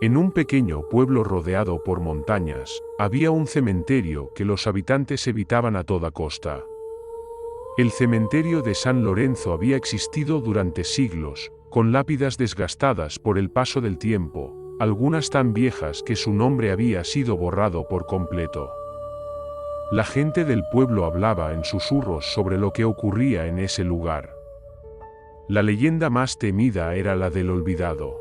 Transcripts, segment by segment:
En un pequeño pueblo rodeado por montañas, había un cementerio que los habitantes evitaban a toda costa. El cementerio de San Lorenzo había existido durante siglos, con lápidas desgastadas por el paso del tiempo, algunas tan viejas que su nombre había sido borrado por completo. La gente del pueblo hablaba en susurros sobre lo que ocurría en ese lugar. La leyenda más temida era la del olvidado.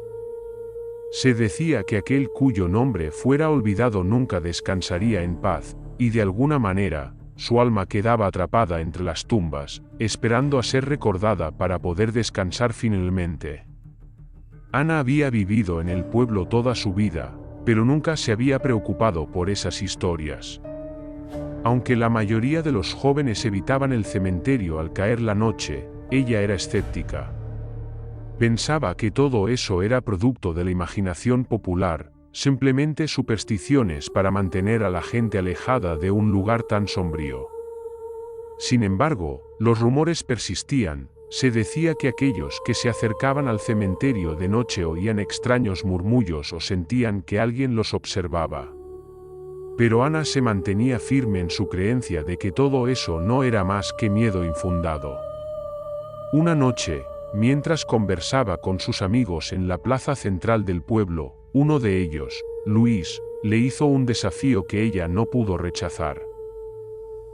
Se decía que aquel cuyo nombre fuera olvidado nunca descansaría en paz, y de alguna manera, su alma quedaba atrapada entre las tumbas, esperando a ser recordada para poder descansar finalmente. Ana había vivido en el pueblo toda su vida, pero nunca se había preocupado por esas historias. Aunque la mayoría de los jóvenes evitaban el cementerio al caer la noche, ella era escéptica. Pensaba que todo eso era producto de la imaginación popular, simplemente supersticiones para mantener a la gente alejada de un lugar tan sombrío. Sin embargo, los rumores persistían, se decía que aquellos que se acercaban al cementerio de noche oían extraños murmullos o sentían que alguien los observaba. Pero Ana se mantenía firme en su creencia de que todo eso no era más que miedo infundado. Una noche, mientras conversaba con sus amigos en la plaza central del pueblo, uno de ellos, Luis, le hizo un desafío que ella no pudo rechazar.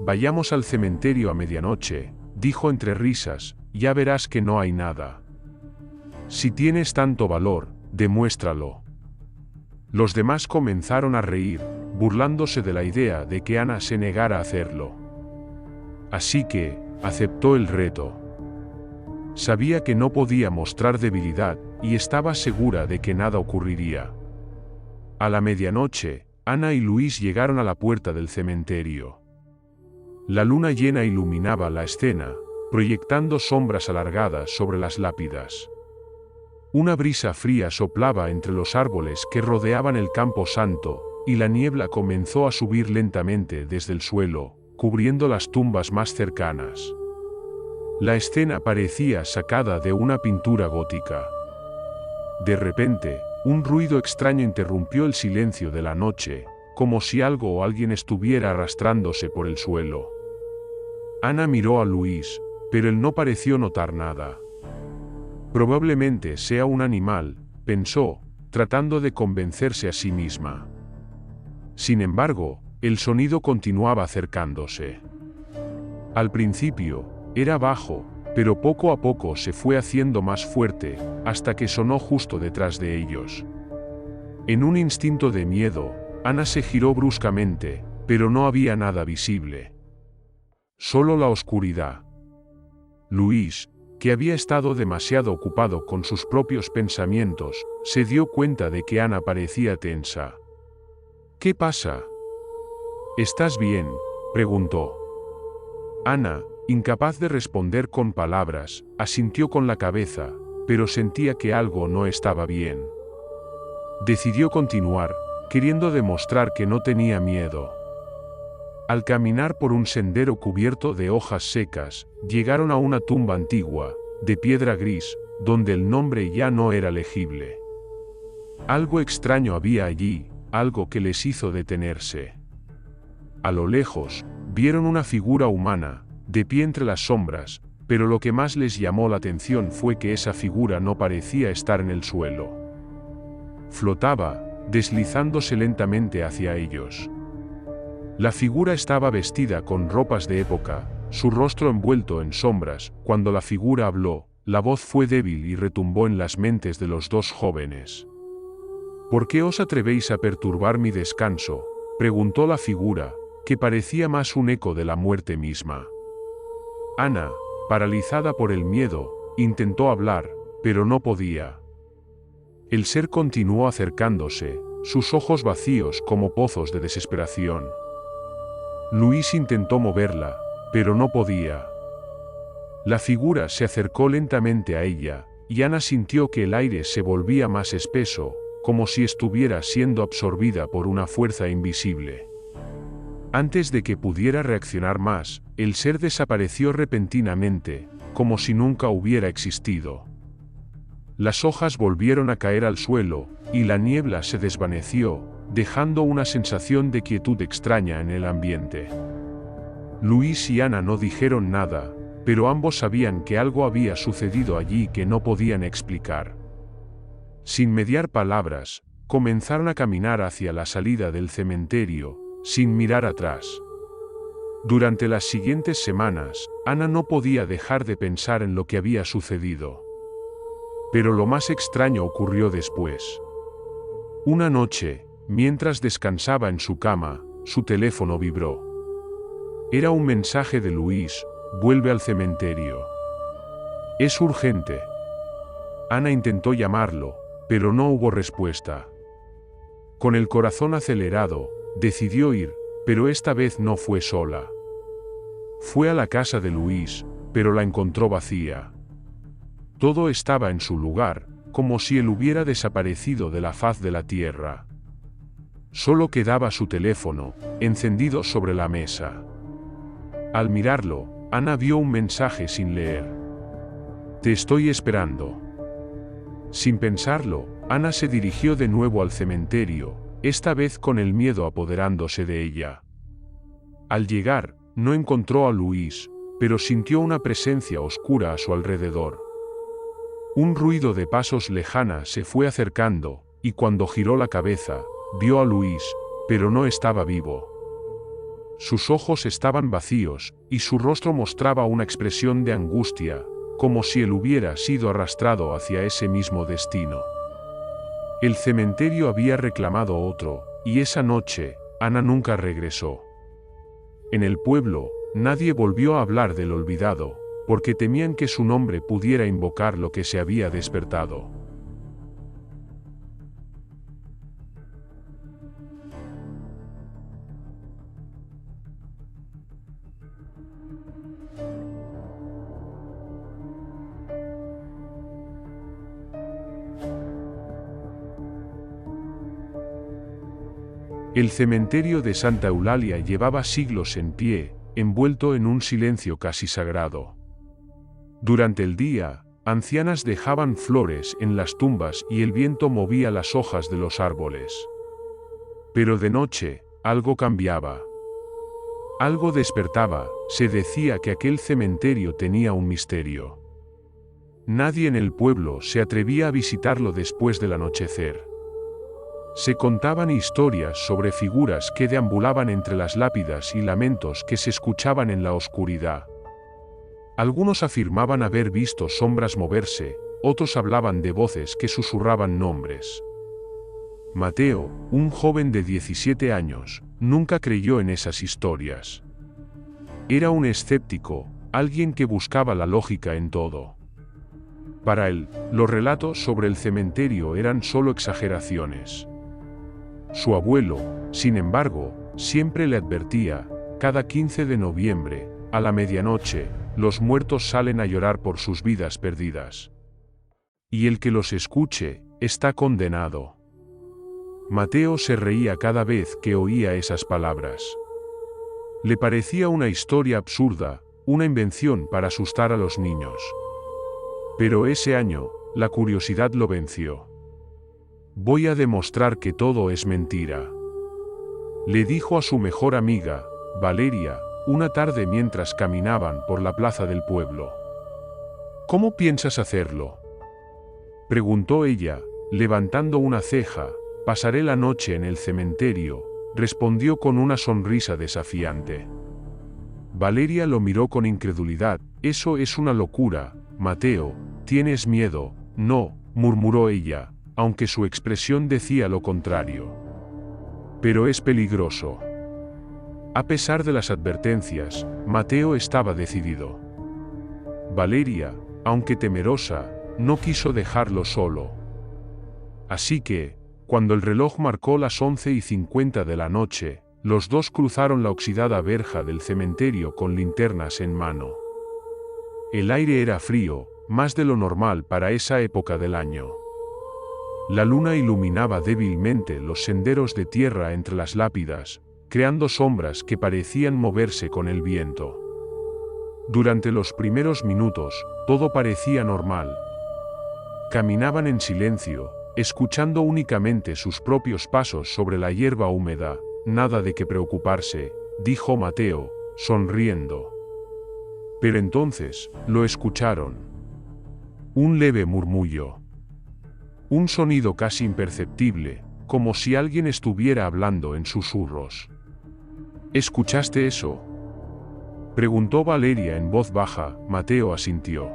«Vayamos al cementerio a medianoche», dijo entre risas, «ya verás que no hay nada. Si tienes tanto valor, demuéstralo». Los demás comenzaron a reír, burlándose de la idea de que Ana se negara a hacerlo. Así que, aceptó el reto. Sabía que no podía mostrar debilidad, y estaba segura de que nada ocurriría. A la medianoche, Ana y Luis llegaron a la puerta del cementerio. La luna llena iluminaba la escena, proyectando sombras alargadas sobre las lápidas. Una brisa fría soplaba entre los árboles que rodeaban el campo santo, y la niebla comenzó a subir lentamente desde el suelo, cubriendo las tumbas más cercanas. La escena parecía sacada de una pintura gótica. De repente, un ruido extraño interrumpió el silencio de la noche, como si algo o alguien estuviera arrastrándose por el suelo. Ana miró a Luis, pero él no pareció notar nada. Probablemente sea un animal, pensó, tratando de convencerse a sí misma. Sin embargo, el sonido continuaba acercándose. Al principio, era bajo, pero poco a poco se fue haciendo más fuerte, hasta que sonó justo detrás de ellos. En un instinto de miedo, Ana se giró bruscamente, pero no había nada visible. Solo la oscuridad. Luis, que había estado demasiado ocupado con sus propios pensamientos, se dio cuenta de que Ana parecía tensa. «¿Qué pasa? ¿Estás bien?», preguntó. Ana, incapaz de responder con palabras, asintió con la cabeza, pero sentía que algo no estaba bien. Decidió continuar, queriendo demostrar que no tenía miedo. Al caminar por un sendero cubierto de hojas secas, llegaron a una tumba antigua, de piedra gris, donde el nombre ya no era legible. Algo extraño había allí, algo que les hizo detenerse. A lo lejos, vieron una figura humana, de pie entre las sombras, pero lo que más les llamó la atención fue que esa figura no parecía estar en el suelo. Flotaba, deslizándose lentamente hacia ellos. La figura estaba vestida con ropas de época, su rostro envuelto en sombras. Cuando la figura habló, la voz fue débil y retumbó en las mentes de los dos jóvenes. «¿Por qué os atrevéis a perturbar mi descanso?», preguntó la figura, que parecía más un eco de la muerte misma. Ana, paralizada por el miedo, intentó hablar, pero no podía. El ser continuó acercándose, sus ojos vacíos como pozos de desesperación. Luis intentó moverla, pero no podía. La figura se acercó lentamente a ella, y Ana sintió que el aire se volvía más espeso, como si estuviera siendo absorbida por una fuerza invisible. Antes de que pudiera reaccionar más, el ser desapareció repentinamente, como si nunca hubiera existido. Las hojas volvieron a caer al suelo, y la niebla se desvaneció, dejando una sensación de quietud extraña en el ambiente. Luis y Ana no dijeron nada, pero ambos sabían que algo había sucedido allí que no podían explicar. Sin mediar palabras, comenzaron a caminar hacia la salida del cementerio, sin mirar atrás. Durante las siguientes semanas, Ana no podía dejar de pensar en lo que había sucedido. Pero lo más extraño ocurrió después. Una noche, mientras descansaba en su cama, su teléfono vibró. Era un mensaje de Luis: vuelve al cementerio. Es urgente. Ana intentó llamarlo, pero no hubo respuesta. Con el corazón acelerado, decidió ir, pero esta vez no fue sola. Fue a la casa de Luis, pero la encontró vacía. Todo estaba en su lugar, como si él hubiera desaparecido de la faz de la tierra. Solo quedaba su teléfono, encendido sobre la mesa. Al mirarlo, Ana vio un mensaje sin leer. Te estoy esperando. Sin pensarlo, Ana se dirigió de nuevo al cementerio, esta vez con el miedo apoderándose de ella. Al llegar, no encontró a Luis, pero sintió una presencia oscura a su alrededor. Un ruido de pasos lejanos se fue acercando, y cuando giró la cabeza, vio a Luis, pero no estaba vivo. Sus ojos estaban vacíos, y su rostro mostraba una expresión de angustia, como si él hubiera sido arrastrado hacia ese mismo destino. El cementerio había reclamado otro, y esa noche, Ana nunca regresó. En el pueblo, nadie volvió a hablar del olvidado, porque temían que su nombre pudiera invocar lo que se había despertado. El cementerio de Santa Eulalia llevaba siglos en pie, envuelto en un silencio casi sagrado. Durante el día, ancianas dejaban flores en las tumbas y el viento movía las hojas de los árboles. Pero de noche, algo cambiaba. Algo despertaba, se decía que aquel cementerio tenía un misterio. Nadie en el pueblo se atrevía a visitarlo después del anochecer. Se contaban historias sobre figuras que deambulaban entre las lápidas y lamentos que se escuchaban en la oscuridad. Algunos afirmaban haber visto sombras moverse, otros hablaban de voces que susurraban nombres. Mateo, un joven de 17 años, nunca creyó en esas historias. Era un escéptico, alguien que buscaba la lógica en todo. Para él, los relatos sobre el cementerio eran solo exageraciones. Su abuelo, sin embargo, siempre le advertía: cada 15 de noviembre, a la medianoche, los muertos salen a llorar por sus vidas perdidas. Y el que los escuche, está condenado. Mateo se reía cada vez que oía esas palabras. Le parecía una historia absurda, una invención para asustar a los niños. Pero ese año, la curiosidad lo venció. Voy a demostrar que todo es mentira, le dijo a su mejor amiga, Valeria, una tarde mientras caminaban por la plaza del pueblo. ¿Cómo piensas hacerlo?, preguntó ella, levantando una ceja. Pasaré la noche en el cementerio, respondió con una sonrisa desafiante. Valeria lo miró con incredulidad. Eso es una locura, Mateo, ¿tienes miedo? No, murmuró ella, aunque su expresión decía lo contrario. Pero es peligroso. A pesar de las advertencias, Mateo estaba decidido. Valeria, aunque temerosa, no quiso dejarlo solo. Así que, cuando el reloj marcó las 11:50 de la noche, los dos cruzaron la oxidada verja del cementerio con linternas en mano. El aire era frío, más de lo normal para esa época del año. La luna iluminaba débilmente los senderos de tierra entre las lápidas, creando sombras que parecían moverse con el viento. Durante los primeros minutos, todo parecía normal. Caminaban en silencio, escuchando únicamente sus propios pasos sobre la hierba húmeda. Nada de qué preocuparse, dijo Mateo, sonriendo. Pero entonces, lo escucharon. Un leve murmullo. Un sonido casi imperceptible, como si alguien estuviera hablando en susurros. ¿Escuchaste eso?, preguntó Valeria en voz baja. Mateo asintió.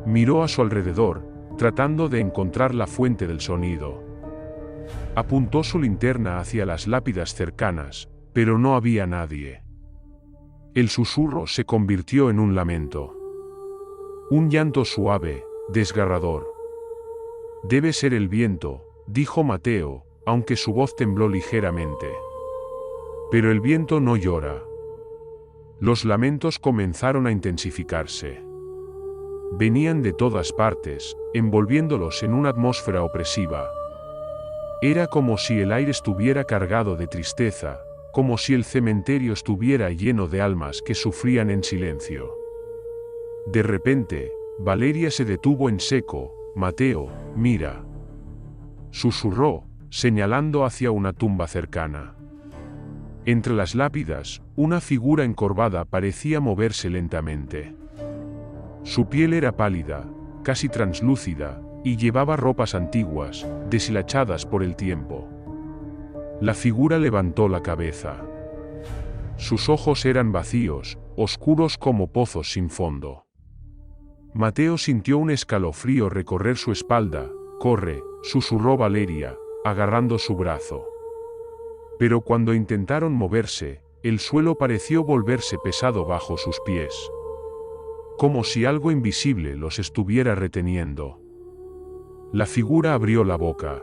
Miró a su alrededor, tratando de encontrar la fuente del sonido. Apuntó su linterna hacia las lápidas cercanas, pero no había nadie. El susurro se convirtió en un lamento. Un llanto suave, desgarrador. Debe ser el viento, dijo Mateo, aunque su voz tembló ligeramente. Pero el viento no llora. Los lamentos comenzaron a intensificarse. Venían de todas partes, envolviéndolos en una atmósfera opresiva. Era como si el aire estuviera cargado de tristeza, como si el cementerio estuviera lleno de almas que sufrían en silencio. De repente, Valeria se detuvo en seco. Mateo, mira, susurró, señalando hacia una tumba cercana. Entre las lápidas, una figura encorvada parecía moverse lentamente. Su piel era pálida, casi translúcida, y llevaba ropas antiguas, deshilachadas por el tiempo. La figura levantó la cabeza. Sus ojos eran vacíos, oscuros como pozos sin fondo. Mateo sintió un escalofrío recorrer su espalda. «Corre», susurró Valeria, agarrando su brazo. Pero cuando intentaron moverse, el suelo pareció volverse pesado bajo sus pies. Como si algo invisible los estuviera reteniendo. La figura abrió la boca.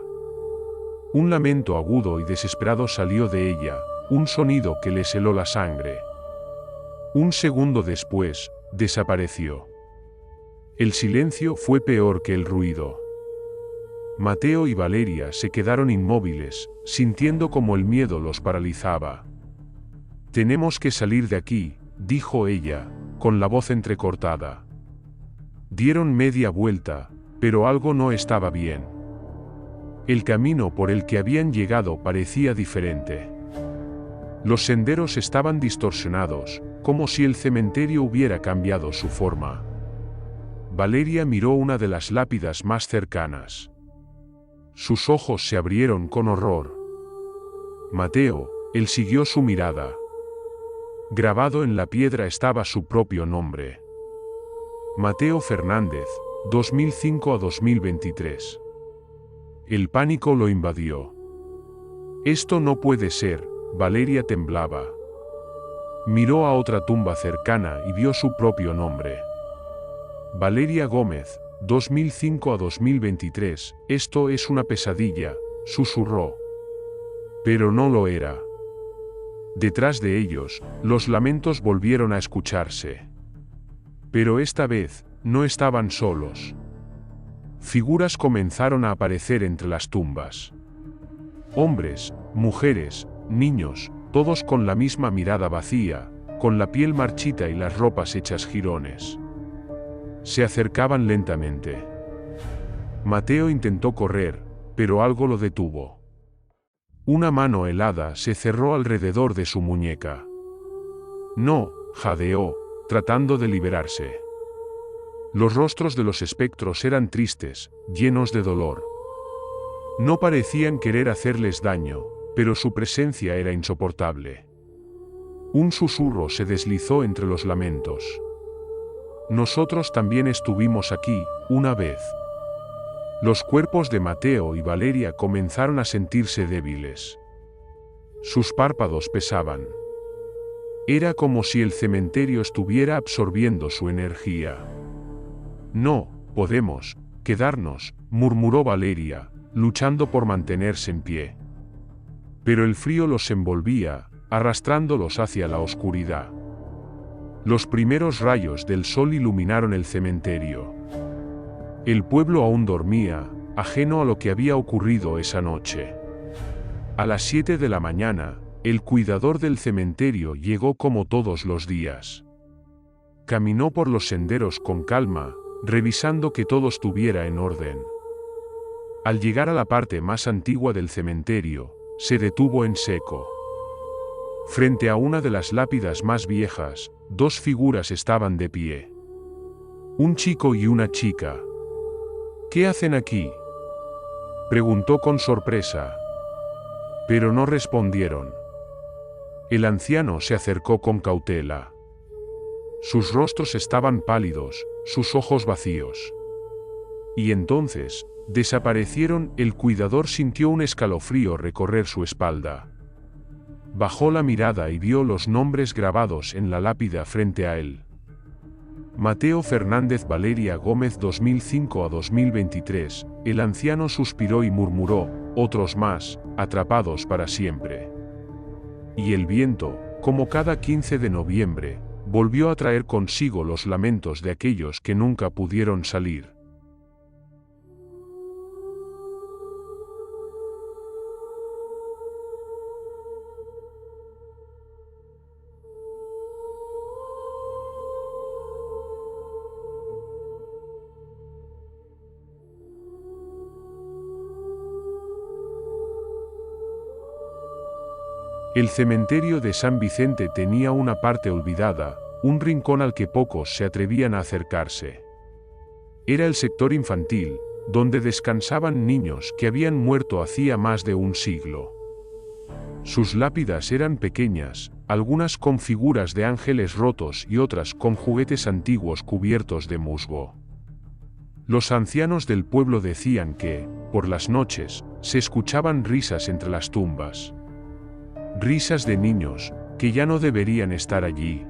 Un lamento agudo y desesperado salió de ella, un sonido que les heló la sangre. Un segundo después, desapareció. El silencio fue peor que el ruido. Mateo y Valeria se quedaron inmóviles, sintiendo como el miedo los paralizaba. «Tenemos que salir de aquí», dijo ella, con la voz entrecortada. Dieron media vuelta, pero algo no estaba bien. El camino por el que habían llegado parecía diferente. Los senderos estaban distorsionados, como si el cementerio hubiera cambiado su forma. Valeria miró una de las lápidas más cercanas. Sus ojos se abrieron con horror. Mateo, él siguió su mirada. Grabado en la piedra estaba su propio nombre. Mateo Fernández, 2005 a 2023. El pánico lo invadió. Esto no puede ser, Valeria temblaba. Miró a otra tumba cercana y vio su propio nombre. Valeria Gómez, 2005 a 2023, esto es una pesadilla, susurró. Pero no lo era. Detrás de ellos, los lamentos volvieron a escucharse. Pero esta vez, no estaban solos. Figuras comenzaron a aparecer entre las tumbas. Hombres, mujeres, niños, todos con la misma mirada vacía, con la piel marchita y las ropas hechas jirones. Se acercaban lentamente. Mateo intentó correr, pero algo lo detuvo. Una mano helada se cerró alrededor de su muñeca. «No», jadeó, tratando de liberarse. Los rostros de los espectros eran tristes, llenos de dolor. No parecían querer hacerles daño, pero su presencia era insoportable. Un susurro se deslizó entre los lamentos. «Nosotros también estuvimos aquí, una vez». Los cuerpos de Mateo y Valeria comenzaron a sentirse débiles. Sus párpados pesaban. Era como si el cementerio estuviera absorbiendo su energía. «No, podemos quedarnos», murmuró Valeria, luchando por mantenerse en pie. Pero el frío los envolvía, arrastrándolos hacia la oscuridad. Los primeros rayos del sol iluminaron el cementerio. El pueblo aún dormía, ajeno a lo que había ocurrido esa noche. A las 7 de la mañana, el cuidador del cementerio llegó como todos los días. Caminó por los senderos con calma, revisando que todo estuviera en orden. Al llegar a la parte más antigua del cementerio, se detuvo en seco. Frente a una de las lápidas más viejas, dos figuras estaban de pie. Un chico y una chica. ¿Qué hacen aquí?, preguntó con sorpresa. Pero no respondieron. El anciano se acercó con cautela. Sus rostros estaban pálidos, sus ojos vacíos. Y entonces, desaparecieron. El cuidador sintió un escalofrío recorrer su espalda. Bajó la mirada y vio los nombres grabados en la lápida frente a él. Mateo Fernández Valeria Gómez 2005 a 2023, el anciano suspiró y murmuró, otros más, atrapados para siempre. Y el viento, como cada 15 de noviembre, volvió a traer consigo los lamentos de aquellos que nunca pudieron salir. El cementerio de San Vicente tenía una parte olvidada, un rincón al que pocos se atrevían a acercarse. Era el sector infantil, donde descansaban niños que habían muerto hacía más de un siglo. Sus lápidas eran pequeñas, algunas con figuras de ángeles rotos y otras con juguetes antiguos cubiertos de musgo. Los ancianos del pueblo decían que, por las noches, se escuchaban risas entre las tumbas. Risas de niños, que ya no deberían estar allí.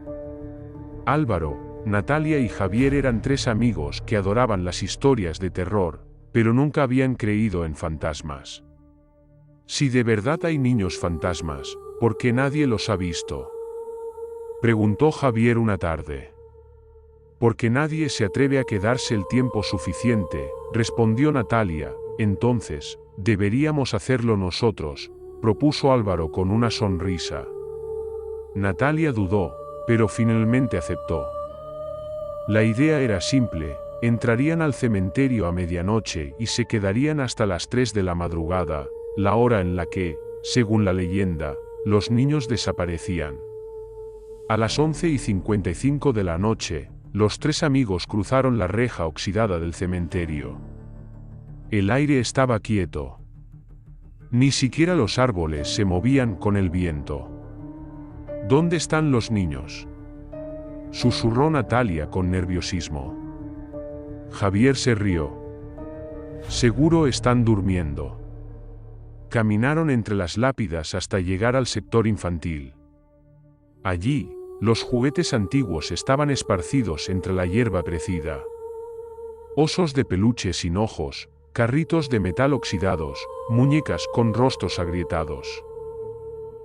Álvaro, Natalia y Javier eran tres amigos que adoraban las historias de terror, pero nunca habían creído en fantasmas. Si de verdad hay niños fantasmas, ¿por qué nadie los ha visto?, preguntó Javier una tarde. Porque nadie se atreve a quedarse el tiempo suficiente, respondió Natalia. Entonces, deberíamos hacerlo nosotros, propuso Álvaro con una sonrisa. Natalia dudó, pero finalmente aceptó. La idea era simple: entrarían al cementerio a medianoche y se quedarían hasta las 3 de la madrugada, la hora en la que, según la leyenda, los niños desaparecían. A las 11:55 de la noche, los tres amigos cruzaron la reja oxidada del cementerio. El aire estaba quieto. Ni siquiera los árboles se movían con el viento. ¿Dónde están los niños?, susurró Natalia con nerviosismo. Javier se rió. Seguro están durmiendo. Caminaron entre las lápidas hasta llegar al sector infantil. Allí, los juguetes antiguos estaban esparcidos entre la hierba crecida. Osos de peluche sin ojos, carritos de metal oxidados, muñecas con rostros agrietados.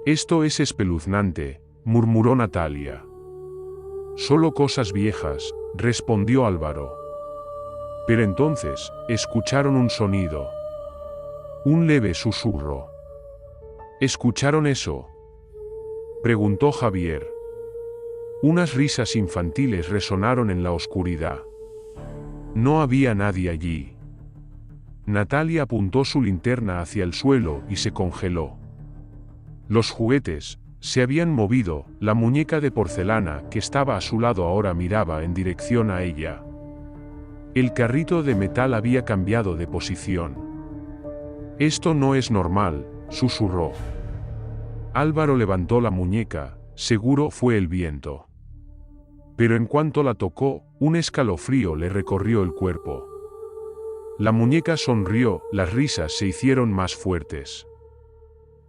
Esto es espeluznante, murmuró Natalia. Solo cosas viejas, respondió Álvaro. Pero entonces, escucharon un sonido. Un leve susurro. ¿Escucharon eso?, preguntó Javier. Unas risas infantiles resonaron en la oscuridad. No había nadie allí. Natalia apuntó su linterna hacia el suelo y se congeló. Los juguetes se habían movido. La muñeca de porcelana que estaba a su lado ahora miraba en dirección a ella. El carrito de metal había cambiado de posición. Esto no es normal, susurró. Álvaro levantó la muñeca. Seguro fue el viento. Pero en cuanto la tocó, un escalofrío le recorrió el cuerpo. La muñeca sonrió, las risas se hicieron más fuertes.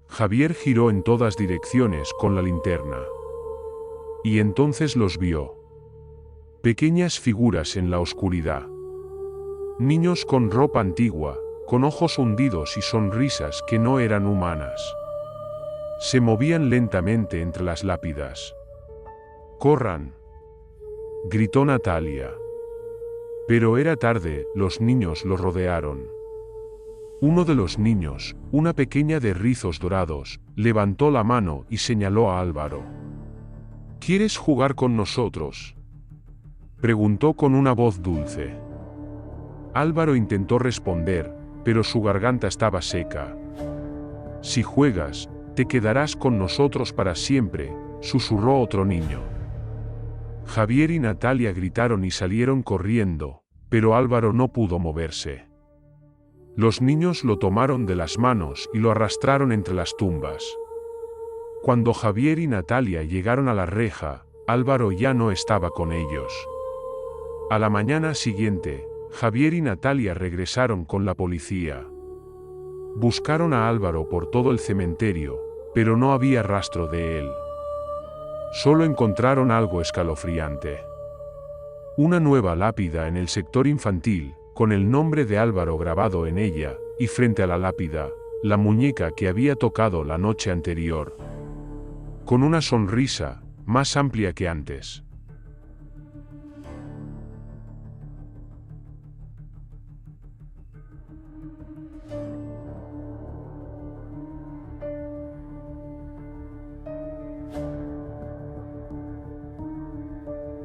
Javier giró en todas direcciones con la linterna. Y entonces los vio. Pequeñas figuras en la oscuridad. Niños con ropa antigua, con ojos hundidos y sonrisas que no eran humanas. Se movían lentamente entre las lápidas. ¡Corran!, gritó Natalia. Pero era tarde. Los niños lo rodearon. Uno de los niños, una pequeña de rizos dorados, levantó la mano y señaló a Álvaro. ¿Quieres jugar con nosotros?, preguntó con una voz dulce. Álvaro intentó responder, pero su garganta estaba seca. Si juegas, te quedarás con nosotros para siempre, susurró otro niño. Javier y Natalia gritaron y salieron corriendo, pero Álvaro no pudo moverse. Los niños lo tomaron de las manos y lo arrastraron entre las tumbas. Cuando Javier y Natalia llegaron a la reja, Álvaro ya no estaba con ellos. A la mañana siguiente, Javier y Natalia regresaron con la policía. Buscaron a Álvaro por todo el cementerio, pero no había rastro de él. Solo encontraron algo escalofriante. Una nueva lápida en el sector infantil, con el nombre de Álvaro grabado en ella, y frente a la lápida, la muñeca que había tocado la noche anterior. Con una sonrisa, más amplia que antes.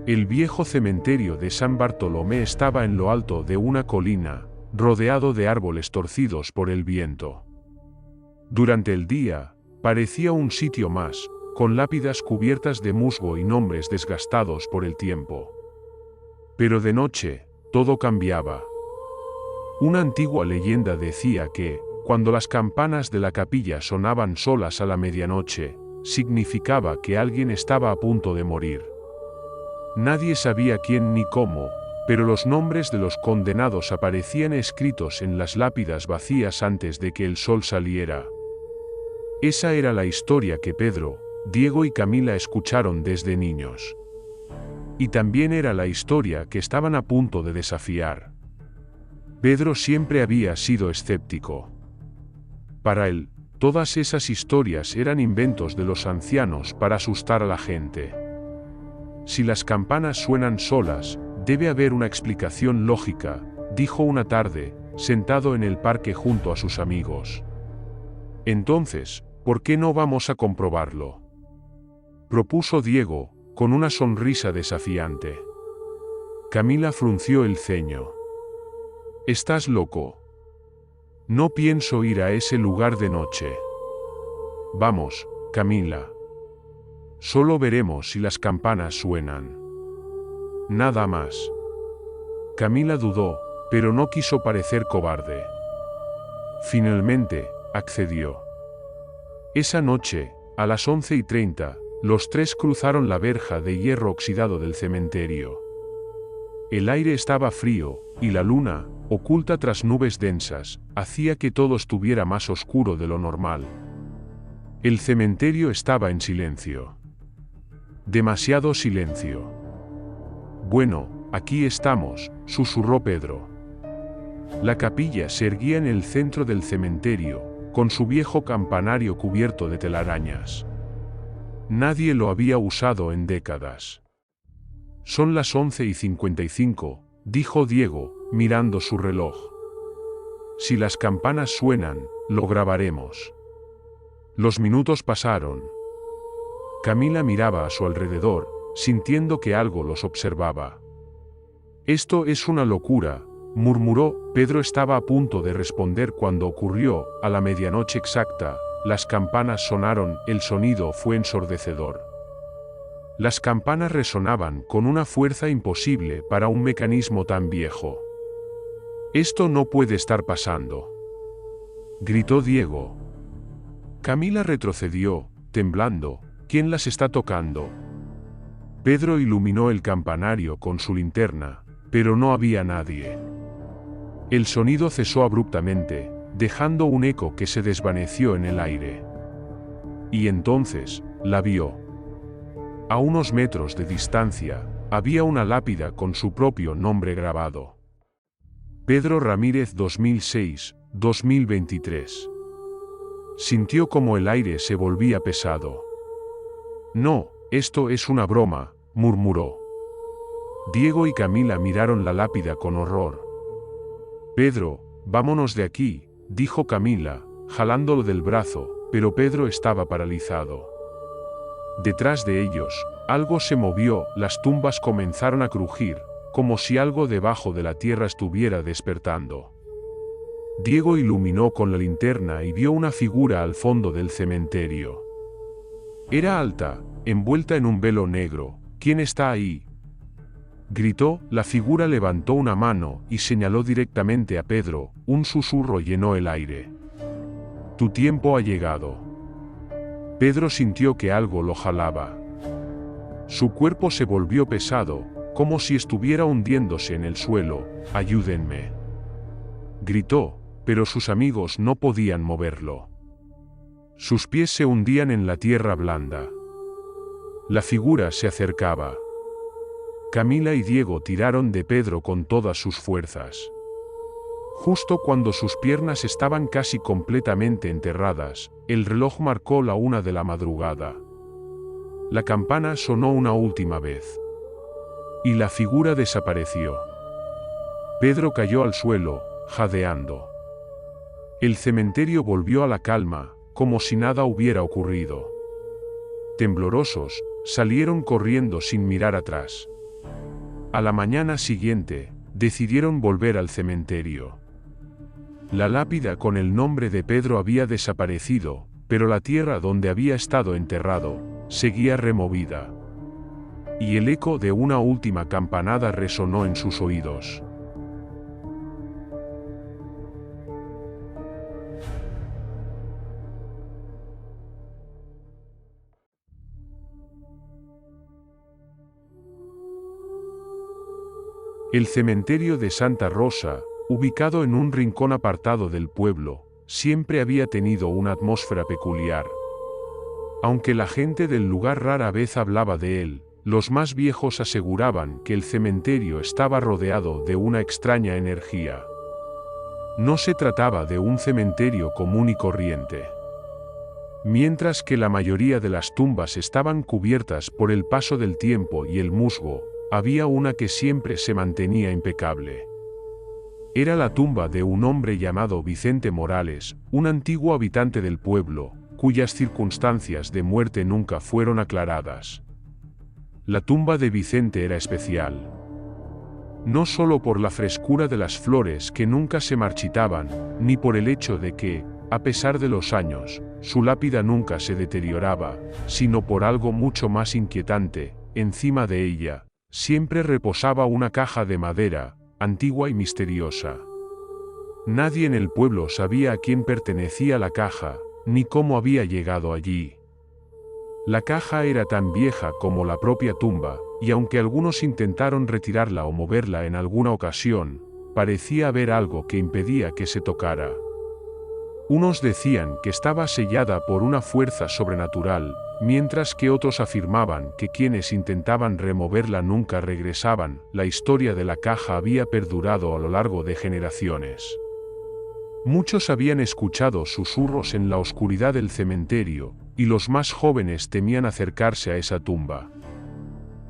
El viejo cementerio de San Bartolomé estaba en lo alto de una colina, rodeado de árboles torcidos por el viento. Durante el día, parecía un sitio más, con lápidas cubiertas de musgo y nombres desgastados por el tiempo. Pero de noche, todo cambiaba. Una antigua leyenda decía que, cuando las campanas de la capilla sonaban solas a la medianoche, significaba que alguien estaba a punto de morir. Nadie sabía quién ni cómo, pero los nombres de los condenados aparecían escritos en las lápidas vacías antes de que el sol saliera. Esa era la historia que Pedro, Diego y Camila escucharon desde niños. Y también era la historia que estaban a punto de desafiar. Pedro siempre había sido escéptico. Para él, todas esas historias eran inventos de los ancianos para asustar a la gente. Si las campanas suenan solas, debe haber una explicación lógica, dijo una tarde, sentado en el parque junto a sus amigos. Entonces, ¿por qué no vamos a comprobarlo?, propuso Diego, con una sonrisa desafiante. Camila frunció el ceño. ¿Estás loco? No pienso ir a ese lugar de noche. Vamos, Camila. Solo veremos si las campanas suenan. Nada más. Camila dudó, pero no quiso parecer cobarde. Finalmente, accedió. Esa noche, a las 11:30, los tres cruzaron la verja de hierro oxidado del cementerio. El aire estaba frío, y la luna, oculta tras nubes densas, hacía que todo estuviera más oscuro de lo normal. El cementerio estaba en silencio. Demasiado silencio. Bueno, aquí estamos, susurró Pedro. La capilla se erguía en el centro del cementerio, con su viejo campanario cubierto de telarañas. Nadie lo había usado en décadas. Son las 11:55, dijo Diego, mirando su reloj. Si las campanas suenan, lo grabaremos. Los minutos pasaron. Camila miraba a su alrededor, sintiendo que algo los observaba. Esto es una locura, murmuró. Pedro estaba a punto de responder cuando ocurrió, a la medianoche exacta, las campanas sonaron, el sonido fue ensordecedor. Las campanas resonaban con una fuerza imposible para un mecanismo tan viejo. Esto no puede estar pasando, gritó Diego. Camila retrocedió, temblando. ¿Quién las está tocando? Pedro iluminó el campanario con su linterna, pero no había nadie. El sonido cesó abruptamente, dejando un eco que se desvaneció en el aire. Y entonces, la vio. A unos metros de distancia, había una lápida con su propio nombre grabado. Pedro Ramírez 2006-2023. Sintió como el aire se volvía pesado. No, esto es una broma, murmuró. Diego y Camila miraron la lápida con horror. Pedro, vámonos de aquí, dijo Camila, jalándolo del brazo, pero Pedro estaba paralizado. Detrás de ellos, algo se movió, las tumbas comenzaron a crujir, como si algo debajo de la tierra estuviera despertando. Diego iluminó con la linterna y vio una figura al fondo del cementerio. Era alta, envuelta en un velo negro. «¿Quién está ahí?», gritó. La figura levantó una mano y señaló directamente a Pedro. Un susurro llenó el aire. «Tu tiempo ha llegado». Pedro sintió que algo lo jalaba. Su cuerpo se volvió pesado, como si estuviera hundiéndose en el suelo. «Ayúdenme», gritó, pero sus amigos no podían moverlo. Sus pies se hundían en la tierra blanda. La figura se acercaba. Camila y Diego tiraron de Pedro con todas sus fuerzas. Justo cuando sus piernas estaban casi completamente enterradas, el reloj marcó la 1 de la madrugada. La campana sonó una última vez. Y la figura desapareció. Pedro cayó al suelo, jadeando. El cementerio volvió a la calma, como si nada hubiera ocurrido. Temblorosos, salieron corriendo sin mirar atrás. A la mañana siguiente, decidieron volver al cementerio. La lápida con el nombre de Pedro había desaparecido, pero la tierra donde había estado enterrado, seguía removida. Y el eco de una última campanada resonó en sus oídos. El cementerio de Santa Rosa, ubicado en un rincón apartado del pueblo, siempre había tenido una atmósfera peculiar. Aunque la gente del lugar rara vez hablaba de él, los más viejos aseguraban que el cementerio estaba rodeado de una extraña energía. No se trataba de un cementerio común y corriente. Mientras que la mayoría de las tumbas estaban cubiertas por el paso del tiempo y el musgo, había una que siempre se mantenía impecable. Era la tumba de un hombre llamado Vicente Morales, un antiguo habitante del pueblo, cuyas circunstancias de muerte nunca fueron aclaradas. La tumba de Vicente era especial. No solo por la frescura de las flores que nunca se marchitaban, ni por el hecho de que, a pesar de los años, su lápida nunca se deterioraba, sino por algo mucho más inquietante. Encima de ella, siempre reposaba una caja de madera, antigua y misteriosa. Nadie en el pueblo sabía a quién pertenecía la caja, ni cómo había llegado allí. La caja era tan vieja como la propia tumba, y aunque algunos intentaron retirarla o moverla en alguna ocasión, parecía haber algo que impedía que se tocara. Unos decían que estaba sellada por una fuerza sobrenatural, mientras que otros afirmaban que quienes intentaban removerla nunca regresaban. La historia de la caja había perdurado a lo largo de generaciones. Muchos habían escuchado susurros en la oscuridad del cementerio, y los más jóvenes temían acercarse a esa tumba.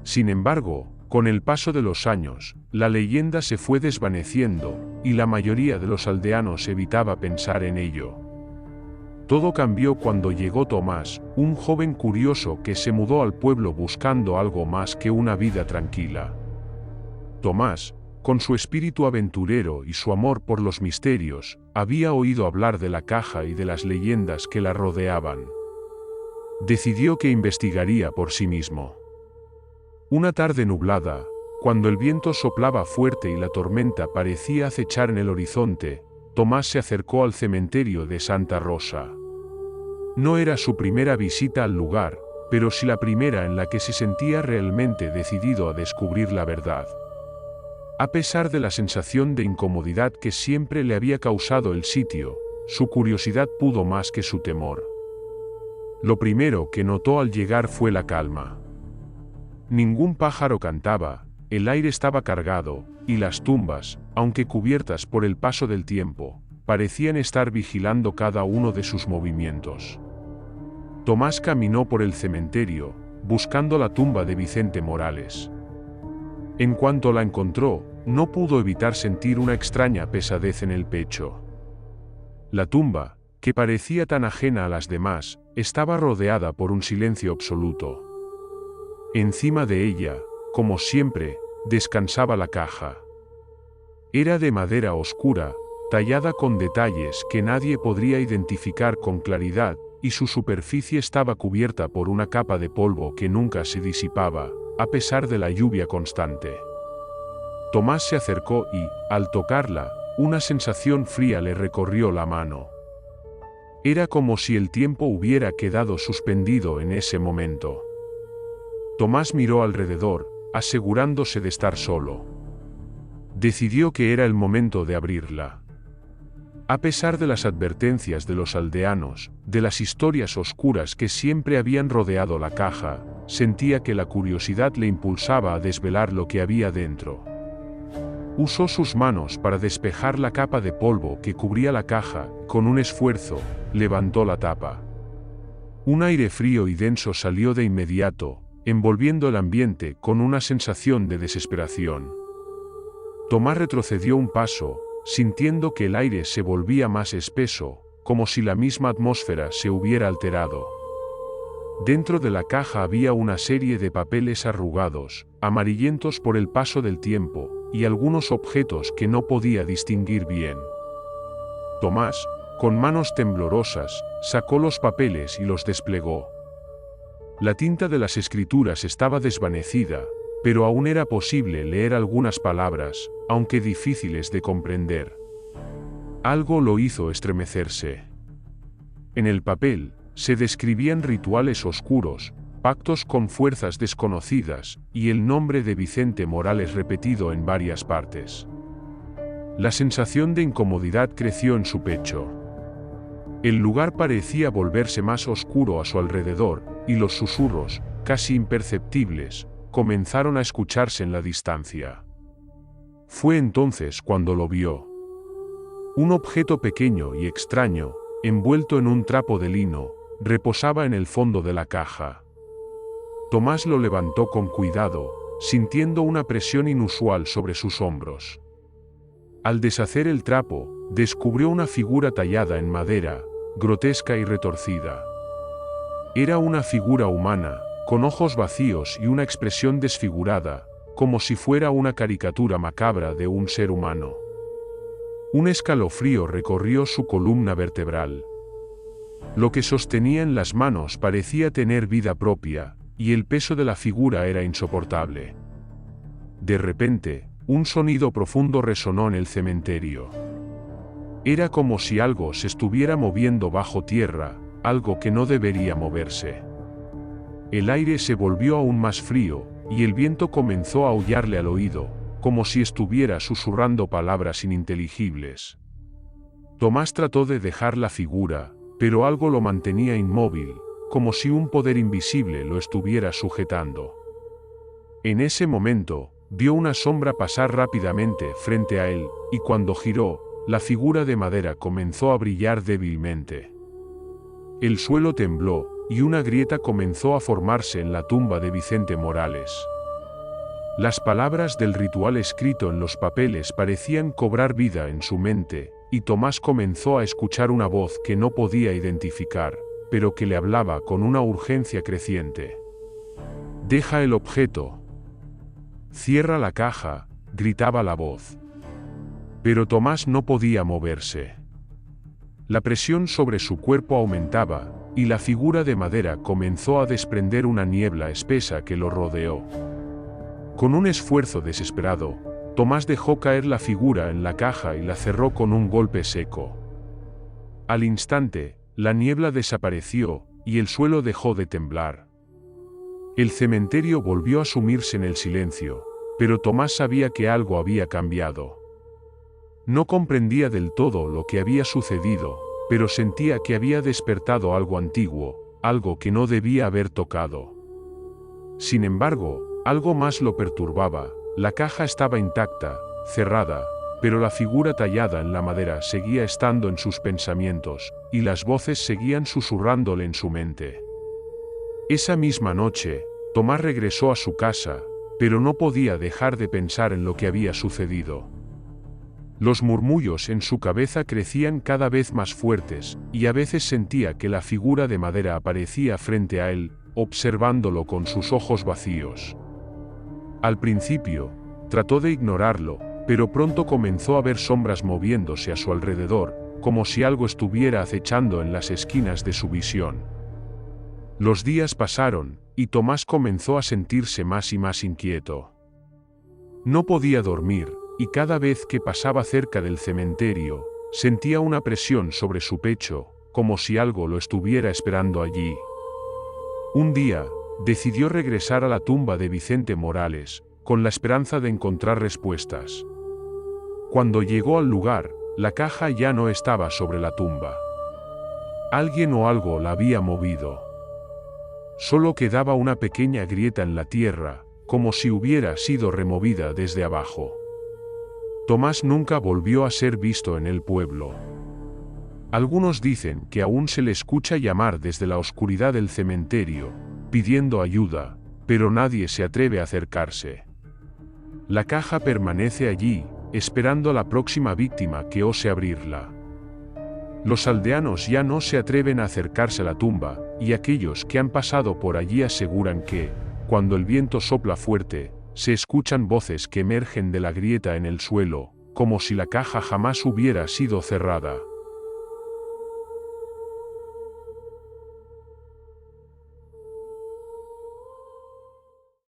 Sin embargo, con el paso de los años, la leyenda se fue desvaneciendo, y la mayoría de los aldeanos evitaba pensar en ello. Todo cambió cuando llegó Tomás, un joven curioso que se mudó al pueblo buscando algo más que una vida tranquila. Tomás, con su espíritu aventurero y su amor por los misterios, había oído hablar de la caja y de las leyendas que la rodeaban. Decidió que investigaría por sí mismo. Una tarde nublada, cuando el viento soplaba fuerte y la tormenta parecía acechar en el horizonte, Tomás se acercó al cementerio de Santa Rosa. No era su primera visita al lugar, pero sí la primera en la que se sentía realmente decidido a descubrir la verdad. A pesar de la sensación de incomodidad que siempre le había causado el sitio, su curiosidad pudo más que su temor. Lo primero que notó al llegar fue la calma. Ningún pájaro cantaba, el aire estaba cargado, y las tumbas, aunque cubiertas por el paso del tiempo, parecían estar vigilando cada uno de sus movimientos. Tomás caminó por el cementerio, buscando la tumba de Vicente Morales. En cuanto la encontró, no pudo evitar sentir una extraña pesadez en el pecho. La tumba, que parecía tan ajena a las demás, estaba rodeada por un silencio absoluto. Encima de ella, como siempre, descansaba la caja. Era de madera oscura, tallada con detalles que nadie podría identificar con claridad, y su superficie estaba cubierta por una capa de polvo que nunca se disipaba, a pesar de la lluvia constante. Tomás se acercó y, al tocarla, una sensación fría le recorrió la mano. Era como si el tiempo hubiera quedado suspendido en ese momento. Tomás miró alrededor, asegurándose de estar solo. Decidió que era el momento de abrirla. A pesar de las advertencias de los aldeanos, de las historias oscuras que siempre habían rodeado la caja, sentía que la curiosidad le impulsaba a desvelar lo que había dentro. Usó sus manos para despejar la capa de polvo que cubría la caja, con un esfuerzo, levantó la tapa. Un aire frío y denso salió de inmediato, envolviendo el ambiente con una sensación de desesperación. Tomás retrocedió un paso, sintiendo que el aire se volvía más espeso, como si la misma atmósfera se hubiera alterado. Dentro de la caja había una serie de papeles arrugados, amarillentos por el paso del tiempo, y algunos objetos que no podía distinguir bien. Tomás, con manos temblorosas, sacó los papeles y los desplegó. La tinta de las escrituras estaba desvanecida, pero aún era posible leer algunas palabras, aunque difíciles de comprender. Algo lo hizo estremecerse. En el papel, se describían rituales oscuros, pactos con fuerzas desconocidas, y el nombre de Vicente Morales repetido en varias partes. La sensación de incomodidad creció en su pecho. El lugar parecía volverse más oscuro a su alrededor, y los susurros, casi imperceptibles, comenzaron a escucharse en la distancia. Fue entonces cuando lo vio. Un objeto pequeño y extraño, envuelto en un trapo de lino, reposaba en el fondo de la caja. Tomás lo levantó con cuidado, sintiendo una presión inusual sobre sus hombros. Al deshacer el trapo, descubrió una figura tallada en madera, grotesca y retorcida. Era una figura humana, con ojos vacíos y una expresión desfigurada, como si fuera una caricatura macabra de un ser humano. Un escalofrío recorrió su columna vertebral. Lo que sostenía en las manos parecía tener vida propia, y el peso de la figura era insoportable. De repente, un sonido profundo resonó en el cementerio. Era como si algo se estuviera moviendo bajo tierra, algo que no debería moverse. El aire se volvió aún más frío, y el viento comenzó a aullarle al oído, como si estuviera susurrando palabras ininteligibles. Tomás trató de dejar la figura, pero algo lo mantenía inmóvil, como si un poder invisible lo estuviera sujetando. En ese momento, vio una sombra pasar rápidamente frente a él, y cuando giró, la figura de madera comenzó a brillar débilmente. El suelo tembló, y una grieta comenzó a formarse en la tumba de Vicente Morales. Las palabras del ritual escrito en los papeles parecían cobrar vida en su mente, y Tomás comenzó a escuchar una voz que no podía identificar, pero que le hablaba con una urgencia creciente. «Deja el objeto. Cierra la caja», gritaba la voz. Pero Tomás no podía moverse. La presión sobre su cuerpo aumentaba, y la figura de madera comenzó a desprender una niebla espesa que lo rodeó. Con un esfuerzo desesperado, Tomás dejó caer la figura en la caja y la cerró con un golpe seco. Al instante, la niebla desapareció, y el suelo dejó de temblar. El cementerio volvió a sumirse en el silencio, pero Tomás sabía que algo había cambiado. No comprendía del todo lo que había sucedido, pero sentía que había despertado algo antiguo, algo que no debía haber tocado. Sin embargo, algo más lo perturbaba. La caja estaba intacta, cerrada, pero la figura tallada en la madera seguía estando en sus pensamientos, y las voces seguían susurrándole en su mente. Esa misma noche, Tomás regresó a su casa, pero no podía dejar de pensar en lo que había sucedido. Los murmullos en su cabeza crecían cada vez más fuertes, y a veces sentía que la figura de madera aparecía frente a él, observándolo con sus ojos vacíos. Al principio, trató de ignorarlo, pero pronto comenzó a ver sombras moviéndose a su alrededor, como si algo estuviera acechando en las esquinas de su visión. Los días pasaron, y Tomás comenzó a sentirse más y más inquieto. No podía dormir, y cada vez que pasaba cerca del cementerio, sentía una presión sobre su pecho, como si algo lo estuviera esperando allí. Un día, decidió regresar a la tumba de Vicente Morales, con la esperanza de encontrar respuestas. Cuando llegó al lugar, la caja ya no estaba sobre la tumba. Alguien o algo la había movido. Solo quedaba una pequeña grieta en la tierra, como si hubiera sido removida desde abajo. Tomás nunca volvió a ser visto en el pueblo. Algunos dicen que aún se le escucha llamar desde la oscuridad del cementerio, pidiendo ayuda, pero nadie se atreve a acercarse. La caja permanece allí, esperando a la próxima víctima que ose abrirla. Los aldeanos ya no se atreven a acercarse a la tumba, y aquellos que han pasado por allí aseguran que, cuando el viento sopla fuerte, se escuchan voces que emergen de la grieta en el suelo, como si la caja jamás hubiera sido cerrada.